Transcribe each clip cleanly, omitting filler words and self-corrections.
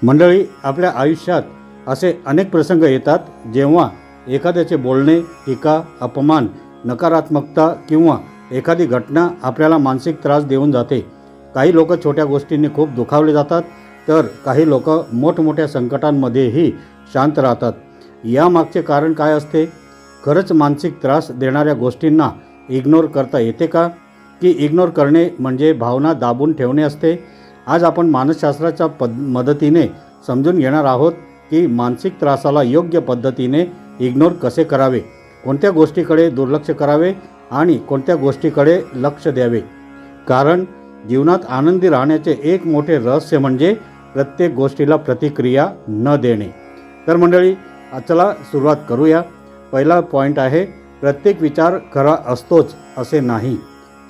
मंडळी, आपल्या आयुष्यात असे अनेक प्रसंग येतात जेव्हा एखाद्याचे बोलणे, टीका, अपमान, नकारात्मकता किंवा एखादी घटना आपल्याला मानसिक त्रास देऊन जाते. काही लोक छोट्या गोष्टींनी खूप दुखावले जातात, तर काही लोक मोठमोठ्या संकटांमध्येही शांत राहतात. यामागचे कारण काय असते? खरंच मानसिक त्रास देणाऱ्या गोष्टींना इग्नोर करता येते का? की इग्नोर करणे म्हणजे भावना दाबून ठेवणे असते? आज आपण मानसशास्त्राच्या मदतीने समजून घेणार आहोत की मानसिक त्रासाला योग्य पद्धतीने इग्नोर कसे करावे, कोणत्या गोष्टीकडे दुर्लक्ष करावे आणि कोणत्या गोष्टीकडे लक्ष द्यावे. कारण जीवनात आनंदी राहण्याचे एक मोठे रहस्य म्हणजे प्रत्येक गोष्टीला प्रतिक्रिया न देणे. तर मंडळी, चला सुरुवात करूया. पहिला पॉईंट आहे, प्रत्येक विचार खरा असतोच असे नाही.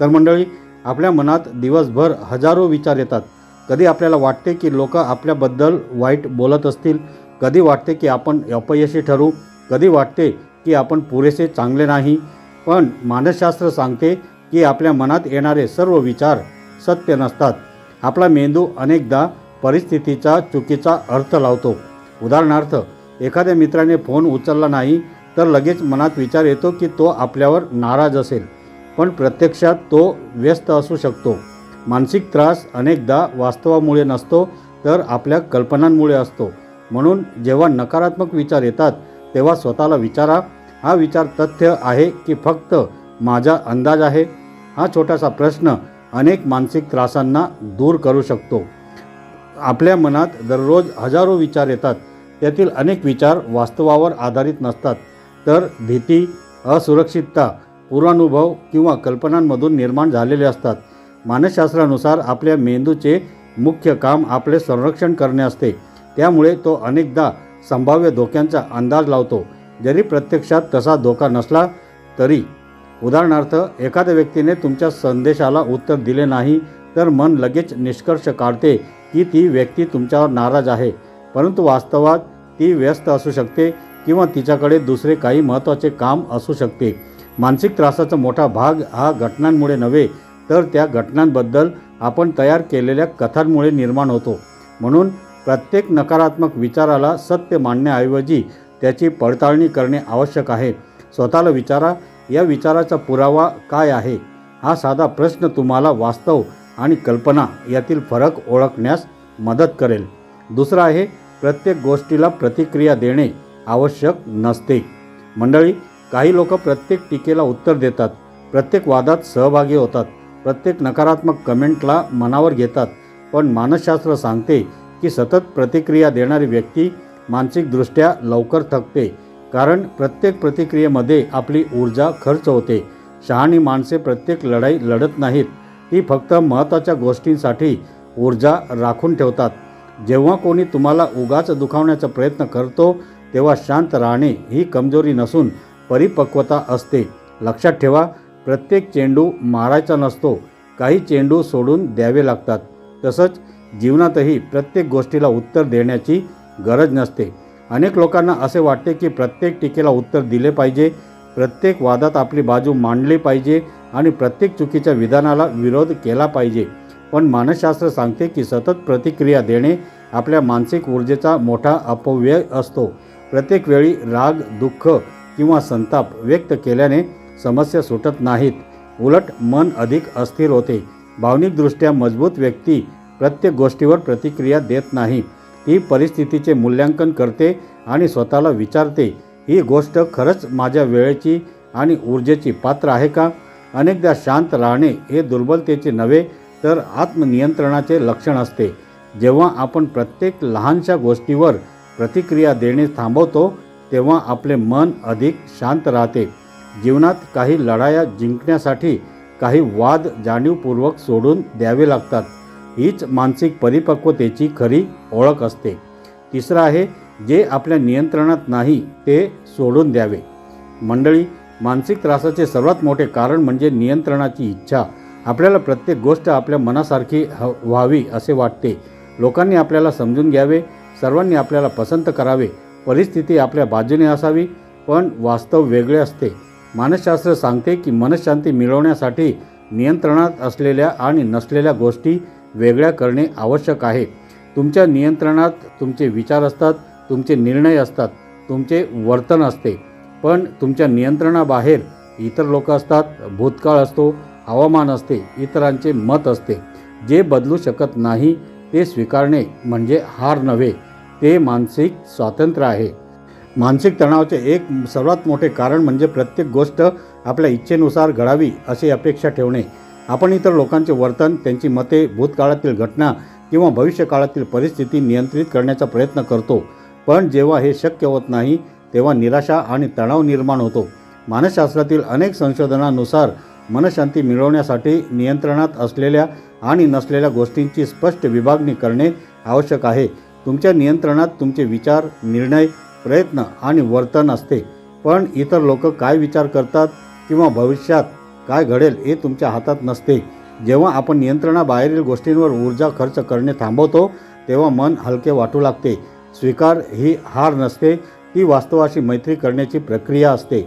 तर मंडळी, आपल्या मनात दिवसभर हजारो विचार येतात. कधी आपल्याला वाटते की लोक आपल्याबद्दल वाईट बोलत असतील, कधी वाटते की आपण अपयशी ठरू, कधी वाटते की आपण पुरेसे चांगले नाही. पण मानसशास्त्र सांगते की आपल्या मनात येणारे सर्व विचार सत्य नसतात. आपला मेंदू अनेकदा परिस्थितीचा चुकीचा अर्थ लावतो. उदाहरणार्थ, एखाद्या मित्राने फोन उचलला नाही तर लगेच मनात विचार येतो की तो आपल्यावर नाराज असेल, पण प्रत्यक्षात तो व्यस्त असू शकतो. मानसिक त्रास अनेकदा वास्तवामुळे नसतो, तर आपल्या कल्पनांमुळे असतो. म्हणून जेव्हा नकारात्मक विचार येतात तेव्हा स्वतःला विचारा, हा विचार तथ्य आहे की फक्त माझा अंदाज आहे? हा छोटासा प्रश्न अनेक मानसिक त्रासांना दूर करू शकतो. आपल्या मनात दररोज हजारो विचार येतात. त्यातील अनेक विचार वास्तवावर आधारित नसतात, तर भीती, असुरक्षितता, पूर्वानुभव किंवा कल्पनांमधून निर्माण झालेले असतात. मानसशास्त्रानुसार आपल्या मेंदूचे मुख्य काम आपले संरक्षण करणे असते. त्यामुळे तो अनेकदा संभाव्य धोक्यांचा अंदाज लावतो, जरी प्रत्यक्षात तसा धोका नसला तरी. उदाहरणार्थ, एखाद्या व्यक्तीने तुमच्या संदेशाला उत्तर दिले नाही तर मन लगेच निष्कर्ष काढते की ती व्यक्ती तुमच्यावर नाराज आहे, परंतु वास्तवात ती व्यस्त असू शकते किंवा तिच्याकडे दुसरे काही महत्त्वाचे काम असू शकते. मानसिक त्रासाचा मोठा भाग हा घटनांमुळे नव्हे, तर त्या घटनांबद्दल आपण तयार केलेल्या कथांमुळे निर्माण होतो. म्हणून प्रत्येक नकारात्मक विचाराला सत्य मानण्याऐवजी त्याची पडताळणी करणे आवश्यक आहे. स्वतःला विचारा, या विचाराचा पुरावा काय आहे? हा साधा प्रश्न तुम्हाला वास्तव आणि कल्पना यातील फरक ओळखण्यास मदत करेल. दुसरा आहे, प्रत्येक गोष्टीला प्रतिक्रिया देणे आवश्यक नसते. मंडळी, काही लोक प्रत्येक टीकेला उत्तर देतात, प्रत्येक वादात सहभागी होतात, प्रत्येक नकारात्मक कमेंटला मनावर घेतात. पण मानसशास्त्र सांगते की सतत प्रतिक्रिया देणारी व्यक्ती मानसिकदृष्ट्या लवकर थकते, कारण प्रत्येक प्रतिक्रियेमध्ये आपली ऊर्जा खर्च होते. शहाणी माणसे प्रत्येक लढाई लढत नाहीत, ती फक्त महत्त्वाच्या गोष्टींसाठी ऊर्जा राखून ठेवतात. जेव्हा कोणी तुम्हाला उगाच दुखावण्याचा प्रयत्न करतो तेव्हा शांत राहणे ही कमजोरी नसून परिपक्वता असते. लक्षात ठेवा, प्रत्येक चेंडू मारायचा नसतो, काही चेंडू सोडून द्यावे लागतात. तसंच जीवनातही प्रत्येक गोष्टीला उत्तर देण्याची गरज नसते. अनेक लोकांना असे वाटते की प्रत्येक टीकेला उत्तर दिले पाहिजे, प्रत्येक वादात आपली बाजू मांडली पाहिजे आणि प्रत्येक चुकीच्या विधानाला विरोध केला पाहिजे. पण मानसशास्त्र सांगते की सतत प्रतिक्रिया देणे आपल्या मानसिक ऊर्जेचा मोठा अपव्यय असतो. प्रत्येक वेळी राग, दुःख किंवा संताप व्यक्त केल्याने समस्या सुटत नाहीत, उलट मन अधिक अस्थिर होते. भावनिकदृष्ट्या मजबूत व्यक्ती प्रत्येक गोष्टीवर प्रतिक्रिया देत नाही. ती परिस्थितीचे मूल्यांकन करते आणि स्वतःला विचारते, ही गोष्ट खरंच माझ्या वेळेची आणि ऊर्जेची पात्र आहे का? अनेकदा शांत राहणे हे दुर्बलतेचे नव्हे, तर आत्मनियंत्रणाचे लक्षण असते. जेव्हा आपण प्रत्येक लहानशा गोष्टीवर प्रतिक्रिया देणे थांबवतो तेव्हा आपले मन अधिक शांत राहते. जीवनात काही लढाया जिंकण्यासाठी काही वाद जाणीवपूर्वक सोडून द्यावे लागतात. हीच मानसिक परिपक्वतेची खरी ओळख असते. तिसरं आहे, जे आपल्या नियंत्रणात नाही ते सोडून द्यावे. मंडळी, मानसिक त्रासाचे सर्वात मोठे कारण म्हणजे नियंत्रणाची इच्छा. आपल्याला प्रत्येक गोष्ट आपल्या मनासारखी व्हावी असे वाटते. लोकांनी आपल्याला समजून घ्यावे, सर्वांनी आपल्याला पसंत करावे, परिस्थिती आपल्या बाजूने असावी, पण वास्तव वेगळे असते. मानसशास्त्र सांगते की मनशांती मिळवण्यासाठी नियंत्रणात असलेल्या आणि नसलेल्या गोष्टी वेगळ्या करणे आवश्यक आहे. तुमच्या नियंत्रणात तुमचे विचार असतात, तुमचे निर्णय असतात, तुमचे वर्तन असते. पण तुमच्या नियंत्रणाबाहेर इतर लोक असतात, भूतकाळ असतो, हवामान असते, इतरांचे मत असते. जे बदलू शकत नाही ते स्वीकारणे म्हणजे हार नव्हे, ते मानसिक स्वातंत्र्य आहे. मानसिक तणावाचे एक सर्वात मोठे कारण म्हणजे प्रत्येक गोष्ट आपल्या इच्छेनुसार घडावी अशी अपेक्षा ठेवणे. आपण इतर लोकांचे वर्तन, त्यांची मते, भूतकाळातील घटना किंवा भविष्यकाळातील परिस्थिती नियंत्रित करण्याचा प्रयत्न करतो. पण जेव्हा हे शक्य होत नाही तेव्हा निराशा आणि तणाव निर्माण होतो. मानसशास्त्रातील अनेक संशोधनानुसार मनशांती मिळवण्यासाठी नियंत्रणात असलेल्या आणि नसलेल्या गोष्टींची स्पष्ट विभागणी करणे आवश्यक आहे. तुमच्या नियंत्रणात तुमचे विचार, निर्णय, प्रयत्न आणि वर्तन असते. पण इतर लोक काय विचार करतात किंवा भविष्यात काय घडेल हे तुमच्या हातात नसते. जेव्हा आपण नियंत्रणाबाहेरील गोष्टींवर ऊर्जा खर्च करणे थांबवतो तेव्हा मन हलके वाटू लागते. स्वीकार ही हार नसते, ती वास्तवाशी मैत्री करण्याची प्रक्रिया असते.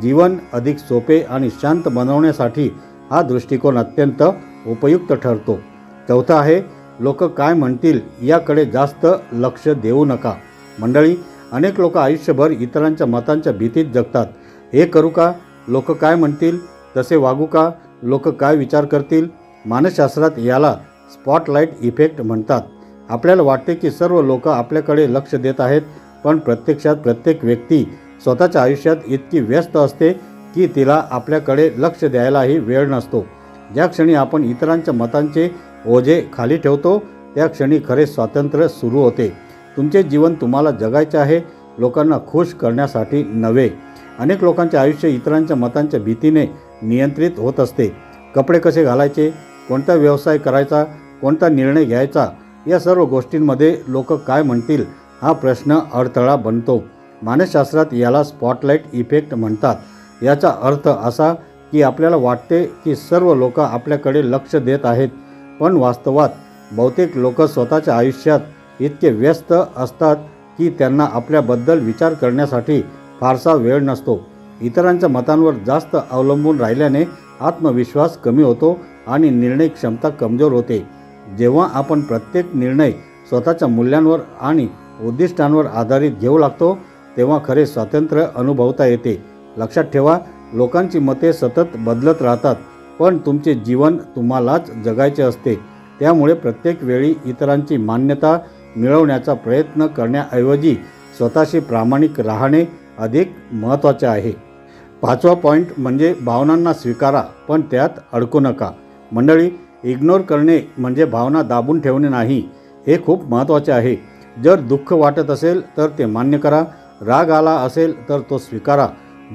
जीवन अधिक सोपे आणि शांत बनवण्यासाठी हा दृष्टिकोन अत्यंत उपयुक्त ठरतो. चौथा आहे, लोक काय म्हणतील याकडे जास्त लक्ष देऊ नका. मंडळी, अनेक लोक आयुष्यभर इतरांच्या मतांच्या भीतीत जगतात. हे करू का? लोक काय म्हणतील? तसे वागू का? लोक काय विचार करतील? मानसशास्त्रात याला स्पॉटलाईट इफेक्ट म्हणतात. आपल्याला वाटते की सर्व लोक आपल्याकडे लक्ष देत आहेत, पण प्रत्यक्षात प्रत्येक व्यक्ती स्वतःच्या आयुष्यात इतकी व्यस्त असते की तिला आपल्याकडे लक्ष द्यायलाही वेळ नसतो. ज्या क्षणी आपण इतरांच्या मतांचे ओझे खाली ठेवतो त्या क्षणी खरे स्वातंत्र्य सुरू होते. तुमचे जीवन तुम्हाला जगायचे आहे, लोकांना खुश करण्यासाठी नव्हे. अनेक लोकांचे आयुष्य इतरांच्या मतांच्या भीतीने नियंत्रित होत असते. कपडे कसे घालायचे, कोणता व्यवसाय करायचा, कोणता निर्णय घ्यायचा, या सर्व गोष्टींमध्ये लोक काय म्हणतील हा प्रश्न अडथळा बनतो. मानसशास्त्रात याला स्पॉटलाईट इफेक्ट म्हणतात. याचा अर्थ असा की आपल्याला वाटते की सर्व लोक आपल्याकडे लक्ष देत आहेत, पण वास्तवात बहुतेक लोक स्वतःच्या आयुष्यात इतके व्यस्त असतात की त्यांना आपल्याबद्दल विचार करण्यासाठी फारसा वेळ नसतो. इतरांच्या मतांवर जास्त अवलंबून राहिल्याने आत्मविश्वास कमी होतो आणि निर्णय क्षमता कमजोर होते. जेव्हा आपण प्रत्येक निर्णय स्वतःच्या मूल्यांवर आणि उद्दिष्टांवर आधारित घेऊ लागतो तेव्हा खरे स्वातंत्र्य अनुभवता येते. लक्षात ठेवा, लोकांची मते सतत बदलत राहतात, पण तुमचे जीवन तुम्हालाच जगायचे असते. त्यामुळे प्रत्येक वेळी इतरांची मान्यता मिळवण्याचा प्रयत्न करण्याऐवजी स्वतःशी प्रामाणिक राहणे अधिक महत्त्वाचे आहे. पाचवा पॉईंट म्हणजे भावनांना स्वीकारा, पण त्यात अडकू नका. मंडळी, इग्नोर करणे म्हणजे भावना दाबून ठेवणे नाही. हे खूप महत्त्वाचे आहे. जर दुःख वाटत असेल तर ते मान्य करा. राग आला असेल तर तो स्वीकारा.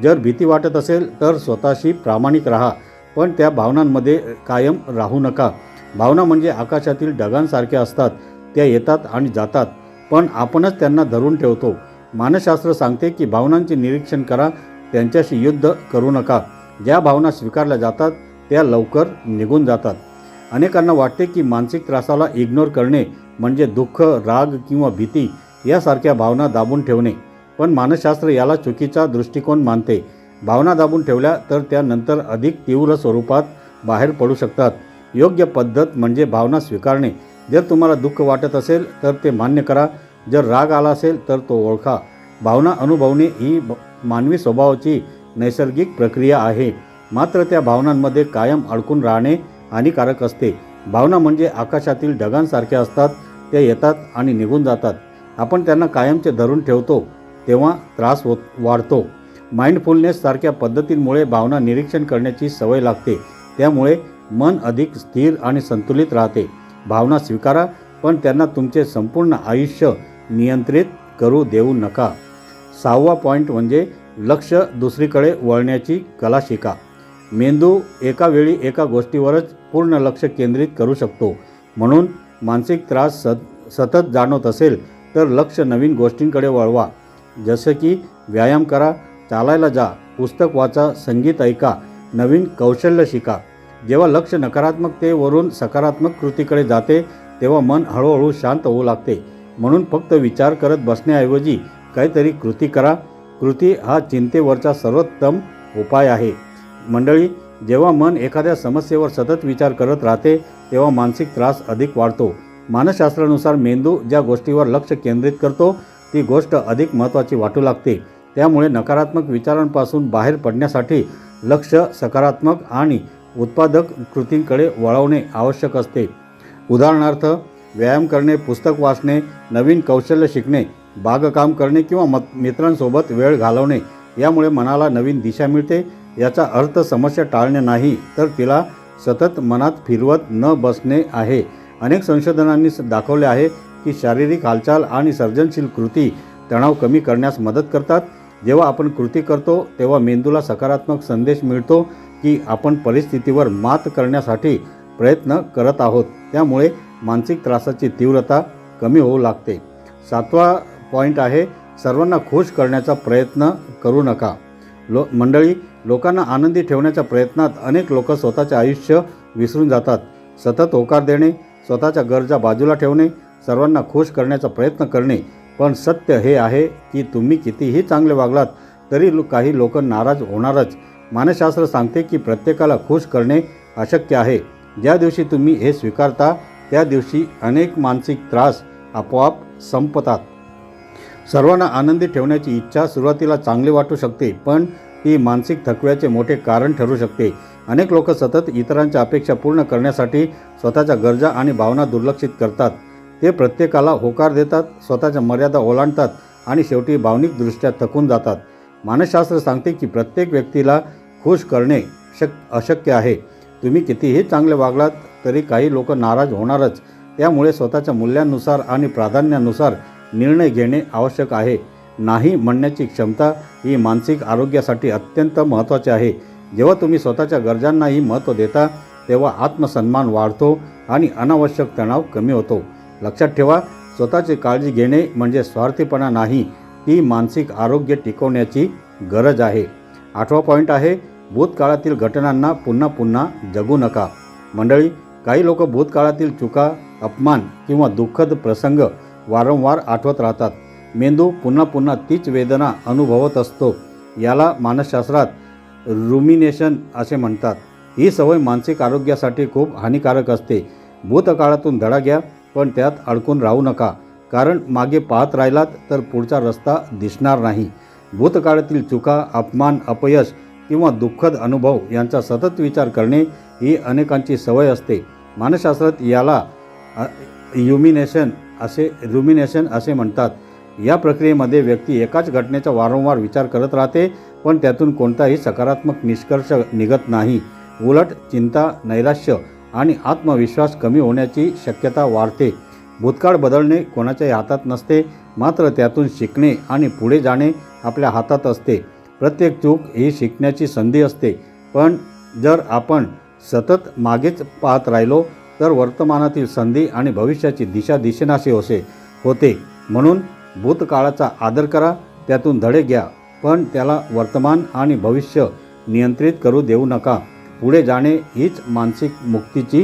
जर भीती वाटत असेल तर स्वतःशी प्रामाणिक राहा, पण त्या भावनांमध्ये कायम राहू नका. भावना म्हणजे आकाशातील ढगांसारख्या असतात. त्या येतात आणि जातात, पण आपणच त्यांना धरून ठेवतो. मानसशास्त्र सांगते की भावनांचे निरीक्षण करा, त्यांच्याशी युद्ध करू नका. ज्या भावना स्वीकारल्या जातात त्या लवकर निघून जातात. अनेकांना वाटते की मानसिक त्रासाला इग्नोर करणे म्हणजे दुःख, राग किंवा भीती यासारख्या भावना दाबून ठेवणे, पण मानसशास्त्र याला चुकीचा दृष्टिकोन मानते. भावना दाबून ठेवल्या तर त्या नंतर अधिक तीव्र स्वरूपात बाहेर पडू शकतात. योग्य पद्धत म्हणजे भावना स्वीकारणे. जर तुम्हाला दुःख वाटत असेल तर ते मान्य करा. जर राग आला असेल तर तो ओळखा. भावना अनुभवणे ही मानवी स्वभावाची नैसर्गिक प्रक्रिया आहे, मात्र त्या भावनांमध्ये कायम अडकून राहणे हानिकारक असते. भावना म्हणजे आकाशातील ढगांसारख्या असतात. त्या येतात आणि निघून जातात. आपण त्यांना कायमचे धरून ठेवतो तेव्हा त्रास वाढतो. माइंडफुलनेस सारख्या पद्धतींमुळे भावना निरीक्षण करण्याची सवय लागते. त्यामुळे मन अधिक स्थिर आणि संतुलित राहते. भावना स्वीकारा, पण त्यांना तुमचे संपूर्ण आयुष्य नियंत्रित करू देऊ नका. सहावा पॉईंट म्हणजे लक्ष दुसरीकडे वळण्याची कला शिका. मेंदू एका वेळी एका गोष्टीवरच पूर्ण लक्ष केंद्रित करू शकतो. म्हणून मानसिक त्रास सतत जाणवत असेल तर लक्ष नवीन गोष्टींकडे वळवा. जसे की व्यायाम करा, चालायला जा, पुस्तक वाचा, संगीत ऐका, नवीन कौशल्य शिका. जेव्हा लक्ष नकारात्मकतेवरून सकारात्मक कृतीकडे जाते तेव्हा मन हळूहळू शांत होऊ लागते. म्हणून फक्त विचार करत बसण्याऐवजी काहीतरी कृती करा. कृती हा चिंतेवरचा सर्वोत्तम उपाय आहे. मंडळी, जेव्हा मन एखाद्या समस्येवर सतत विचार करत राहते तेव्हा मानसिक त्रास अधिक वाढतो. मानसशास्त्रानुसार मेंदू ज्या गोष्टीवर लक्ष केंद्रित करतो ती गोष्ट अधिक महत्त्वाची वाटू लागते. त्यामुळे नकारात्मक विचारांपासून बाहेर पडण्यासाठी लक्ष सकारात्मक आणि उत्पादक कृतींकडे वळवणे आवश्यक असते. उदाहरणार्थ, व्यायाम करणे, पुस्तक वाचणे, नवीन कौशल्य शिकणे, बागकाम करणे किंवा मित्रांसोबत वेळ घालवणे यामुळे मनाला नवीन दिशा मिळते. याचा अर्थ समस्या टाळणे नाही, तर तिला सतत मनात फिरवत न बसणे आहे. अनेक संशोधनांनी दाखवले आहे की शारीरिक हालचाल आणि सर्जनशील कृती तणाव कमी करण्यास मदत करतात. जेव्हा आपण कृती करतो तेव्हा मेंदूला सकारात्मक संदेश मिळतो की आपण परिस्थितीवर मात करण्यासाठी प्रयत्न करत आहोत. त्यामुळे मानसिक त्रासाची तीव्रता कमी होऊ लागते. 7वा पॉईंट आहे, सर्वांना खुश करण्याचा प्रयत्न करू नका. मंडळी, लोकांना आनंदी ठेवण्याच्या प्रयत्नात अनेक लोक स्वतःचे आयुष्य विसरून जातात. सतत होकार देणे, स्वतःच्या गरजा बाजूला ठेवणे, सर्वांना खुश करण्याचा प्रयत्न करणे. पण सत्य हे आहे की तुम्ही कितीही चांगले वागलात तरी काही लोक नाराज होणारच. मानसशास्त्र सांगते की प्रत्येकाला खुश करणे अशक्य आहे. ज्या दिवशी तुम्ही हे स्वीकारता त्या दिवशी अनेक मानसिक त्रास आपोआप संपतात. सर्वांना आनंदी ठेवण्याची इच्छा सुरुवातीला चांगली वाटू शकते, पण ती मानसिक थकव्याचे मोठे कारण ठरू शकते. अनेक लोक सतत इतरांच्या अपेक्षा पूर्ण करण्यासाठी स्वतःच्या गरजा आणि भावना दुर्लक्षित करतात. ते प्रत्येकाला होकार देतात, स्वतःच्या मर्यादा ओलांडतात आणि शेवटी भावनिकदृष्ट्या थकून जातात. मानसशास्त्र सांगते की प्रत्येक व्यक्तीला खुश करणे अशक्य आहे. तुम्ही कितीही चांगले वागलात तरी काही लोक नाराज होणारच. त्यामुळे स्वतःच्या मूल्यांनुसार आणि प्राधान्यानुसार निर्णय घेणे आवश्यक आहे. नाही म्हणण्याची क्षमता ही मानसिक आरोग्यासाठी अत्यंत महत्त्वाची आहे. जेव्हा तुम्ही स्वतःच्या गरजांनाही महत्त्व देता तेव्हा आत्मसन्मान वाढतो आणि अनावश्यक तणाव कमी होतो. लक्षात ठेवा, स्वतःची काळजी घेणे म्हणजे स्वार्थीपणा नाही, ती मानसिक आरोग्य टिकवण्याची गरज आहे. 8वा पॉईंट आहे, भूतकाळातील घटनांना पुन्हा पुन्हा जगू नका. मंडळी, काही लोक भूतकाळातील चुका, अपमान किंवा दुःखद प्रसंग वारंवार आठवत राहतात. मेंदू पुन्हा पुन्हा तीच वेदना अनुभवत असतो. याला मानसशास्त्रात रुमिनेशन असे म्हणतात. ही सवय मानसिक आरोग्यासाठी खूप हानिकारक असते. भूतकाळातून धडा घ्या, पण त्यात अडकून राहू नका, कारण मागे पाहत राहिलात तर पुढचा रस्ता दिसणार नाही. भूतकाळातील चुका, अपमान, अपयश किंवा दुःखद अनुभव यांचा सतत विचार करणे ही अनेकांची सवय असते. मानसशास्त्रात याला रुमिनेशन असे म्हणतात. या प्रक्रियेमध्ये व्यक्ती एकाच घटनेचा वारंवार विचार करत राहते, पण त्यातून कोणताही सकारात्मक निष्कर्ष निघत नाही. उलट चिंता, नैराश्य आणि आत्मविश्वास कमी होण्याची शक्यता वाढते. भूतकाळ बदलणे कोणाच्याही हातात नसते, मात्र त्यातून शिकणे आणि पुढे जाणे आपल्या हातात असते. प्रत्येक चूक ही शिकण्याची संधी असते, पण जर आपण सतत मागेच पाहत राहिलो तर वर्तमानातील संधी आणि भविष्याची दिशा दिसेनाशी होते. म्हणून भूतकाळाचा आदर करा, त्यातून धडे घ्या, पण त्याला वर्तमान आणि भविष्य नियंत्रित करू देऊ नका. पुढे जाणे हीच मानसिक मुक्तीची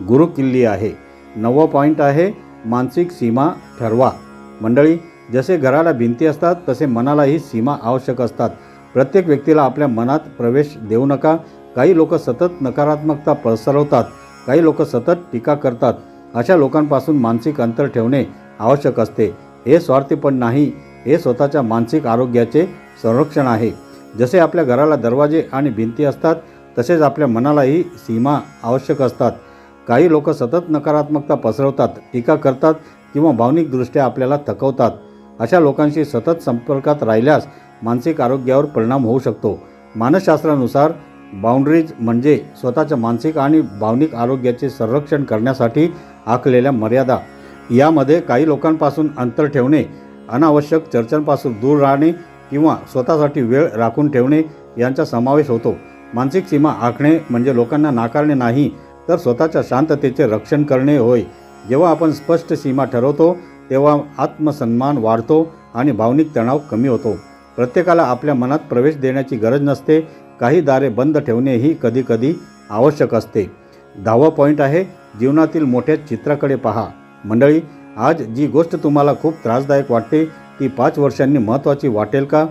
गुरुकिल्ली आहे. 9वा पॉईंट आहे, मानसिक सीमा ठरवा. मंडळी, जसे घराला भिंती असतात तसे मनालाही सीमा आवश्यक असतात. प्रत्येक व्यक्तीला आपल्या मनात प्रवेश देऊ नका. काही लोक सतत नकारात्मकता पसरवतात, काही लोक सतत टीका करतात. अशा लोकांपासून मानसिक अंतर ठेवणे आवश्यक असते. हे स्वार्थीपण नाही, हे स्वतःच्या मानसिक आरोग्याचे संरक्षण आहे. जसे आपल्या घराला दरवाजे आणि भिंती असतात तसेच आपल्या मनालाही सीमा आवश्यक असतात. काही लोक सतत नकारात्मकता पसरवतात, टीका करतात किंवा भावनिकदृष्ट्या आपल्याला थकवतात. अशा लोकांशी सतत संपर्कात राहिल्यास मानसिक आरोग्यावर परिणाम होऊ शकतो. मानसशास्त्रानुसार बाउंड्रीज म्हणजे स्वतःच्या मानसिक आणि भावनिक आरोग्याचे संरक्षण करण्यासाठी आखलेल्या मर्यादा. यामध्ये काही लोकांपासून अंतर ठेवणे, अनावश्यक चर्चांपासून दूर राहणे किंवा स्वतःसाठी वेळ राखून ठेवणे यांचा समावेश होतो. मानसिक सीमा आखणे म्हणजे लोकांना नाकारणे नाही, तर स्वतःच्या शांततेचे रक्षण करणे होय. जेव्हा आपण स्पष्ट सीमा ठरवतो तेव्हा आत्मसन्मान वाढतो आणि भावनिक तणाव कमी होतो. प्रत्येकाला आपल्या मनात प्रवेश देण्याची गरज नसते. काही दारे बंद ठेवणेही कधीकधी आवश्यक असते. 10वा पॉईंट आहे, जीवनातील मोठ्या चित्राकडे पहा. मंडळी, आज जी गोष्ट तुम्हाला खूप त्रासदायक वाटते ती 5 वर्षांनी महत्त्वाची वाटेल का?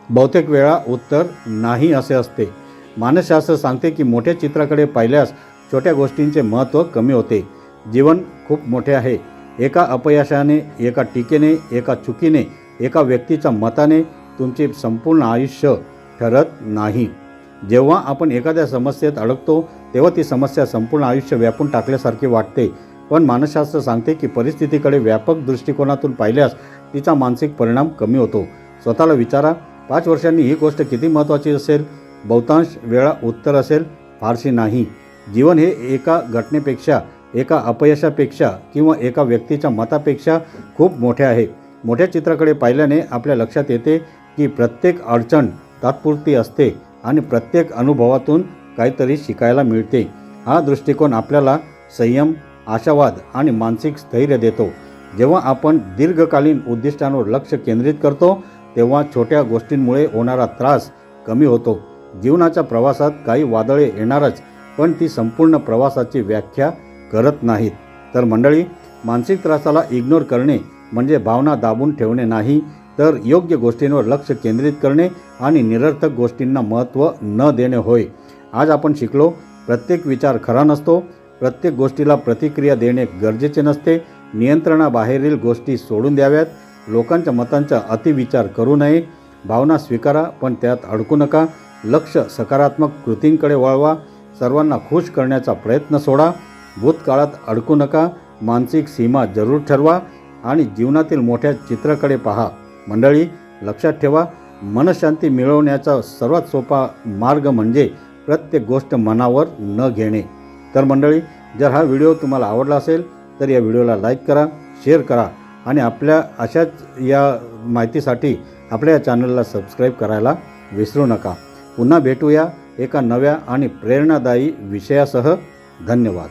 बहुतेक वेळा उत्तर नाही असे असते. मानसशास्त्र सांगते की मोठ्या चित्राकडे पाहिल्यास छोट्या गोष्टींचे महत्त्व कमी होते. जीवन खूप मोठे आहे, एका अपयशाने, एका टीकेने, एका चुकीने, एका व्यक्तीच्या मताने तुमचे संपूर्ण आयुष्य ठरत नाही. जेव्हा आपण एखाद्या समस्येत अडकतो तेव्हा ती समस्या संपूर्ण आयुष्य व्यापून टाकल्यासारखी वाटते. पण मानसशास्त्र सांगते की परिस्थितीकडे व्यापक दृष्टिकोनातून पाहिल्यास तिचा मानसिक परिणाम कमी होतो. स्वतःला विचारा, 5 वर्षांनी ही गोष्ट किती महत्त्वाची असेल? बहुतांश वेळा उत्तर असेल, फारशी नाही. जीवन हे एका घटनेपेक्षा, एका अपयशापेक्षा किंवा एका व्यक्तीच्या मतापेक्षा खूप मोठे आहे. मोठ्या चित्राकडे पाहिल्याने आपल्या लक्षात येते की प्रत्येक अडचण तात्पुरती असते आणि प्रत्येक अनुभवातून काहीतरी शिकायला मिळते. हा दृष्टिकोन आपल्याला संयम, आशावाद आणि मानसिक स्थैर्य देतो. जेव्हा आपण दीर्घकालीन उद्दिष्टांवर लक्ष केंद्रित करतो तेव्हा छोट्या गोष्टींमुळे होणारा त्रास कमी होतो. जीवनाच्या प्रवासात काही वादळे येणारच, पण ती संपूर्ण प्रवासाची व्याख्या करत नाहीत. तर मंडळी, मानसिक त्रासाला इग्नोर करणे म्हणजे भावना दाबून ठेवणे नाही, तर योग्य गोष्टींवर लक्ष केंद्रित करणे आणि निरर्थक गोष्टींना महत्त्व न देणे होय. आज आपण शिकलो, प्रत्येक विचार खरा नसतो, प्रत्येक गोष्टीला प्रतिक्रिया देणे गरजेचे नसते, नियंत्रणाबाहेरील गोष्टी सोडून द्याव्यात, लोकांच्या मतांचा अतिविचार करू नये, भावना स्वीकारा पण त्यात अडकू नका, लक्ष सकारात्मक कृतींकडे वळवा, सर्वांना खुश करण्याचा प्रयत्न सोडा, भूतकाळात अडकू नका, मानसिक सीमा जरूर ठरवा आणि जीवनातील मोठ्या चित्राकडे पहा. मंडळी, लक्षात ठेवा, मनशांती मिळवण्याचा सर्वात सोपा मार्ग म्हणजे प्रत्येक गोष्ट मनावर न घेणे. तर मंडळी, जर हा व्हिडिओ तुम्हाला आवडला असेल तर या व्हिडिओला लाईक करा, शेअर करा आणि आपल्या अशाच या माहितीसाठी आपल्या या चॅनलला सबस्क्राईब करायला विसरू नका. पुन्हा भेटूया एका नव्या आणि प्रेरणादायी विषयासह. धन्यवाद.